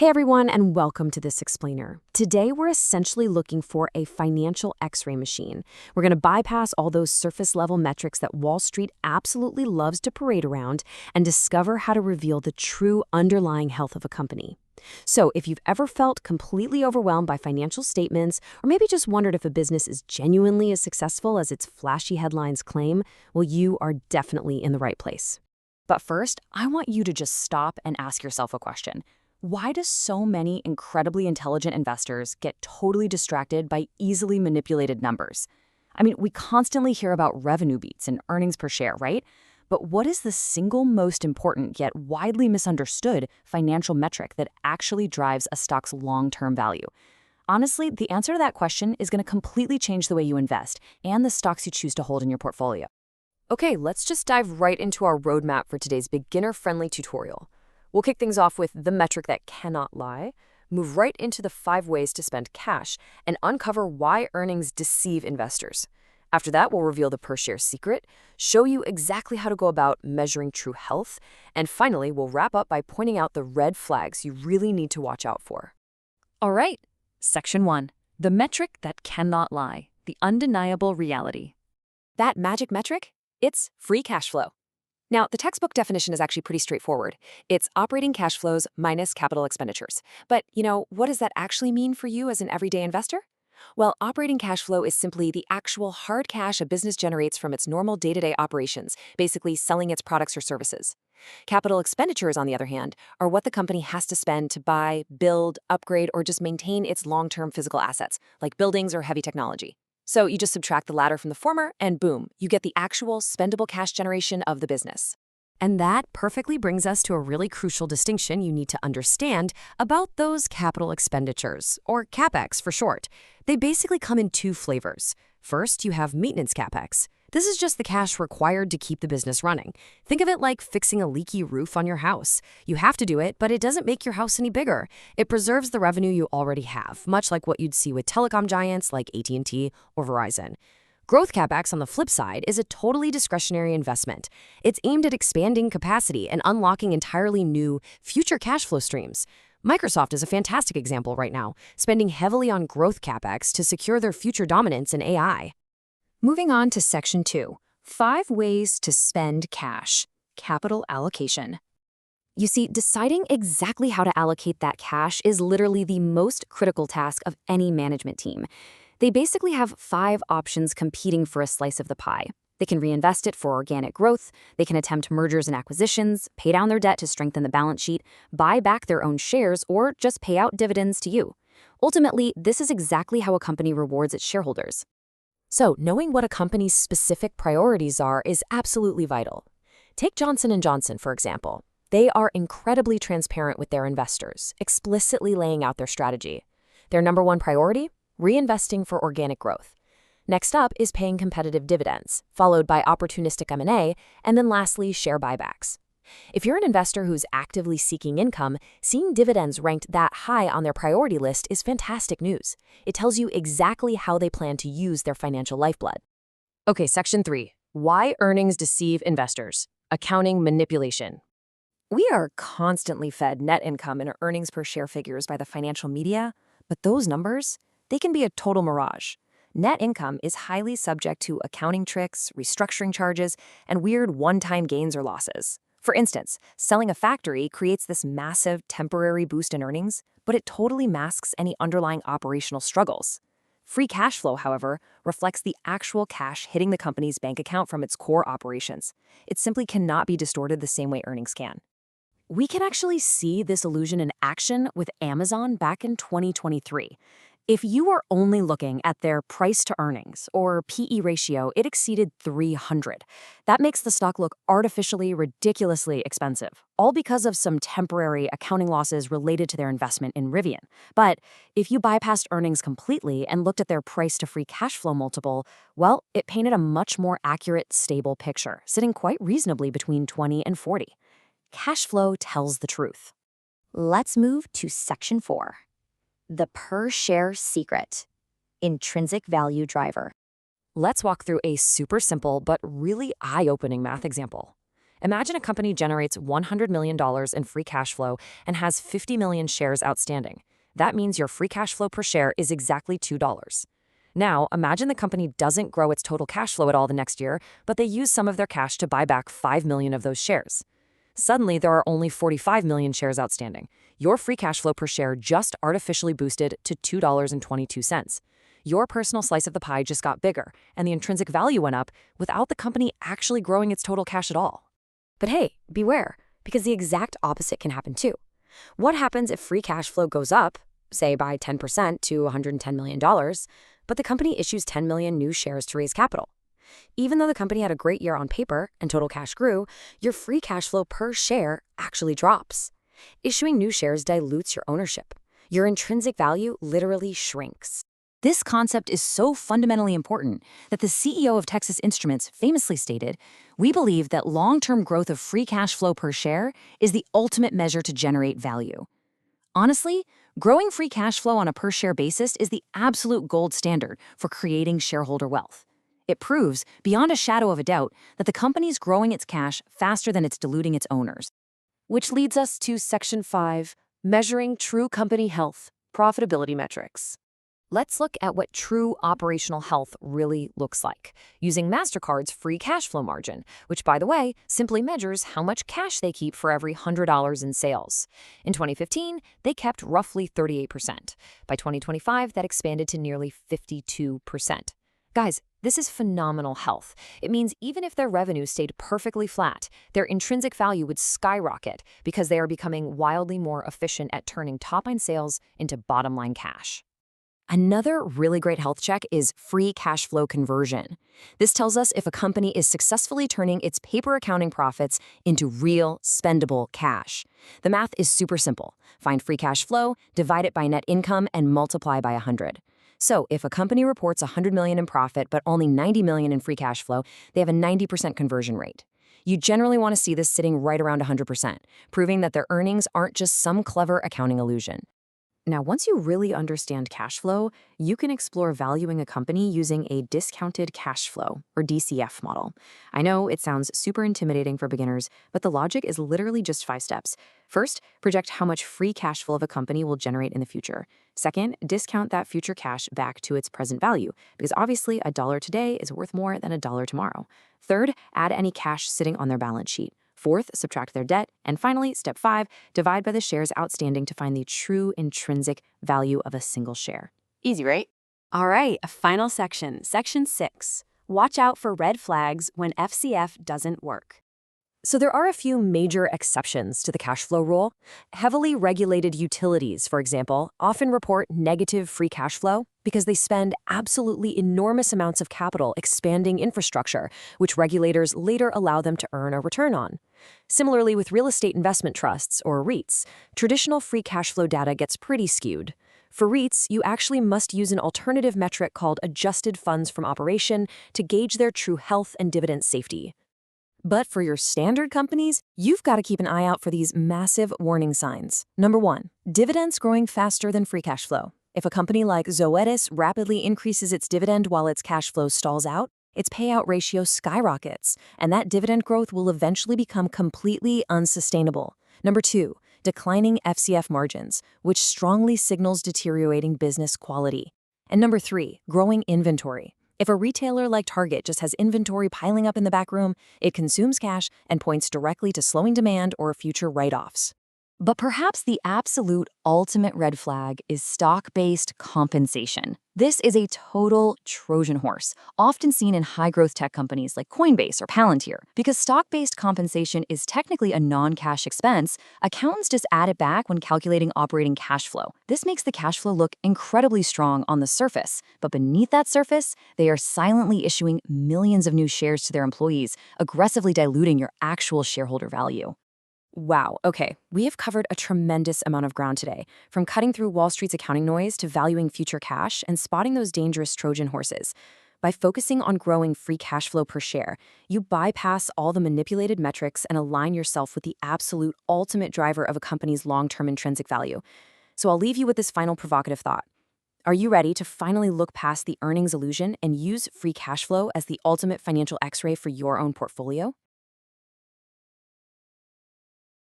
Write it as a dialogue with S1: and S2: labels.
S1: Hey everyone, and welcome to This Explainer. Today we're essentially looking for a financial x-ray machine. We're going to bypass all those surface level metrics that Wall Street absolutely loves to parade around and discover how to reveal the true underlying health of a company. So if you've ever felt completely overwhelmed by financial statements, or maybe just wondered if a business is genuinely as successful as its flashy headlines claim, well, you are definitely in the right place.
S2: But first, I want you to just stop and ask yourself a question. Why do so many incredibly intelligent investors get totally distracted by easily manipulated numbers? I mean, we constantly hear about revenue beats and earnings per share, right? But what is the single most important yet widely misunderstood financial metric that actually drives a stock's long-term value? Honestly, the answer to that question is going to completely change the way you invest and the stocks you choose to hold in your portfolio.
S1: Okay, let's just dive right into our roadmap for today's beginner-friendly tutorial. We'll kick things off with the metric that cannot lie, move right into the 5 ways to spend cash, and uncover why earnings deceive investors. After that, we'll reveal the per-share secret, show you exactly how to go about measuring true health, and finally, we'll wrap up by pointing out the red flags you really need to watch out for.
S2: All right, Section 1. The metric that cannot lie, the undeniable reality.
S1: That magic metric? It's free cash flow. Now, the textbook definition is actually pretty straightforward. It's operating cash flows minus capital expenditures. But, what does that actually mean for you as an everyday investor? Well, operating cash flow is simply the actual hard cash a business generates from its normal day-to-day operations, basically selling its products or services. Capital expenditures, on the other hand, are what the company has to spend to buy, build, upgrade, or just maintain its long-term physical assets, like buildings or heavy technology. So you just subtract the latter from the former, and boom, you get the actual spendable cash generation of the business. And that perfectly brings us to a really crucial distinction you need to understand about those capital expenditures, or CapEx for short. They basically come in 2 flavors. First, you have maintenance CapEx. This is just the cash required to keep the business running. Think of it like fixing a leaky roof on your house. You have to do it, but it doesn't make your house any bigger. It preserves the revenue you already have, much like what you'd see with telecom giants like AT&T or Verizon. Growth CapEx, on the flip side, is a totally discretionary investment. It's aimed at expanding capacity and unlocking entirely new, future cash flow streams. Microsoft is a fantastic example right now, spending heavily on growth CapEx to secure their future dominance in AI. Moving on to Section 2, 5 ways to spend cash, capital allocation. You see, deciding exactly how to allocate that cash is literally the most critical task of any management team. They basically have 5 options competing for a slice of the pie. They can reinvest it for organic growth, they can attempt mergers and acquisitions, pay down their debt to strengthen the balance sheet, buy back their own shares, or just pay out dividends to you. Ultimately, this is exactly how a company rewards its shareholders. So, knowing what a company's specific priorities are is absolutely vital. Take Johnson & Johnson, for example. They are incredibly transparent with their investors, explicitly laying out their strategy. Their number 1 priority? Reinvesting for organic growth. Next up is paying competitive dividends, followed by opportunistic M&A, and then lastly, share buybacks. If you're an investor who's actively seeking income, seeing dividends ranked that high on their priority list is fantastic news. It tells you exactly how they plan to use their financial lifeblood. Okay, Section 3. Why earnings deceive investors. Accounting manipulation. We are constantly fed net income and earnings per share figures by the financial media, but those numbers, they can be a total mirage. Net income is highly subject to accounting tricks, restructuring charges, and weird one-time gains or losses. For instance, selling a factory creates this massive temporary boost in earnings, but it totally masks any underlying operational struggles. Free cash flow, however, reflects the actual cash hitting the company's bank account from its core operations. It simply cannot be distorted the same way earnings can. We can actually see this illusion in action with Amazon back in 2023. If you are only looking at their price to earnings, or PE ratio, it exceeded 300. That makes the stock look artificially, ridiculously expensive, all because of some temporary accounting losses related to their investment in Rivian. But if you bypassed earnings completely and looked at their price to free cash flow multiple, well, it painted a much more accurate, stable picture, sitting quite reasonably between 20 and 40. Cash flow tells the truth.
S3: Let's move to Section 4. The per-share secret, intrinsic value driver.
S1: Let's walk through a super simple but really eye-opening math example. Imagine a company generates $100 million in free cash flow and has 50 million shares outstanding. That means your free cash flow per share is exactly $2. Now, imagine the company doesn't grow its total cash flow at all the next year, but they use some of their cash to buy back 5 million of those shares. Suddenly, there are only 45 million shares outstanding. Your free cash flow per share just artificially boosted to $2.22. Your personal slice of the pie just got bigger, and the intrinsic value went up without the company actually growing its total cash at all.
S3: But hey, beware, because the exact opposite can happen too. What happens if free cash flow goes up, say by 10% to $110 million, but the company issues 10 million new shares to raise capital? Even though the company had a great year on paper and total cash grew, your free cash flow per share actually drops. Issuing new shares dilutes your ownership. Your intrinsic value literally shrinks.
S2: This concept is so fundamentally important that the CEO of Texas Instruments famously stated, "We believe that long-term growth of free cash flow per share is the ultimate measure to generate value." Honestly, growing free cash flow on a per-share basis is the absolute gold standard for creating shareholder wealth. It proves, beyond a shadow of a doubt, that the company's growing its cash faster than it's diluting its owners.
S1: Which leads us to Section 5, Measuring True Company Health, Profitability Metrics. Let's look at what true operational health really looks like, using MasterCard's free cash flow margin, which, by the way, simply measures how much cash they keep for every $100 in sales. In 2015, they kept roughly 38%. By 2025, that expanded to nearly 52%. Guys, this is phenomenal health. It means even if their revenue stayed perfectly flat, their intrinsic value would skyrocket because they are becoming wildly more efficient at turning top-line sales into bottom-line cash.
S2: Another really great health check is free cash flow conversion. This tells us if a company is successfully turning its paper accounting profits into real, spendable cash. The math is super simple. Find free cash flow, divide it by net income, and multiply by 100. So if a company reports 100 million in profit but only 90 million in free cash flow, they have a 90% conversion rate. You generally want to see this sitting right around 100%, proving that their earnings aren't just some clever accounting illusion. Now, once you really understand cash flow, you can explore valuing a company using a discounted cash flow, or DCF model. I know it sounds super intimidating for beginners, but the logic is literally just 5 steps. First, project how much free cash flow of a company will generate in the future. Second, discount that future cash back to its present value, because obviously $1 today is worth more than $1 tomorrow. Third, add any cash sitting on their balance sheet. Fourth, subtract their debt. And finally, step 5, divide by the shares outstanding to find the true intrinsic value of a single share.
S4: Easy, right? All right, a final section, Section 6. Watch out for red flags when FCF doesn't work.
S1: So there are a few major exceptions to the cash flow rule. Heavily regulated utilities, for example, often report negative free cash flow because they spend absolutely enormous amounts of capital expanding infrastructure, which regulators later allow them to earn a return on. Similarly, with real estate investment trusts, or REITs, traditional free cash flow data gets pretty skewed. For REITs, you actually must use an alternative metric called adjusted funds from operation to gauge their true health and dividend safety. But for your standard companies, you've got to keep an eye out for these massive warning signs. Number 1, dividends growing faster than free cash flow. If a company like Zoetis rapidly increases its dividend while its cash flow stalls out, its payout ratio skyrockets, and that dividend growth will eventually become completely unsustainable. Number 2, declining FCF margins, which strongly signals deteriorating business quality. And number 3, growing inventory. If a retailer like Target just has inventory piling up in the back room, it consumes cash and points directly to slowing demand or future write-offs.
S2: But perhaps the absolute ultimate red flag is stock-based compensation. This is a total Trojan horse, often seen in high-growth tech companies like Coinbase or Palantir. Because stock-based compensation is technically a non-cash expense, accountants just add it back when calculating operating cash flow. This makes the cash flow look incredibly strong on the surface, but beneath that surface, they are silently issuing millions of new shares to their employees, aggressively diluting your actual shareholder value.
S1: Wow, okay, we have covered a tremendous amount of ground today, from cutting through Wall Street's accounting noise to valuing future cash and spotting those dangerous Trojan horses. By focusing on growing free cash flow per share, you bypass all the manipulated metrics and align yourself with the absolute ultimate driver of a company's long-term intrinsic value. So I'll leave you with this final provocative thought. Are you ready to finally look past the earnings illusion and use free cash flow as the ultimate financial X-ray for your own portfolio?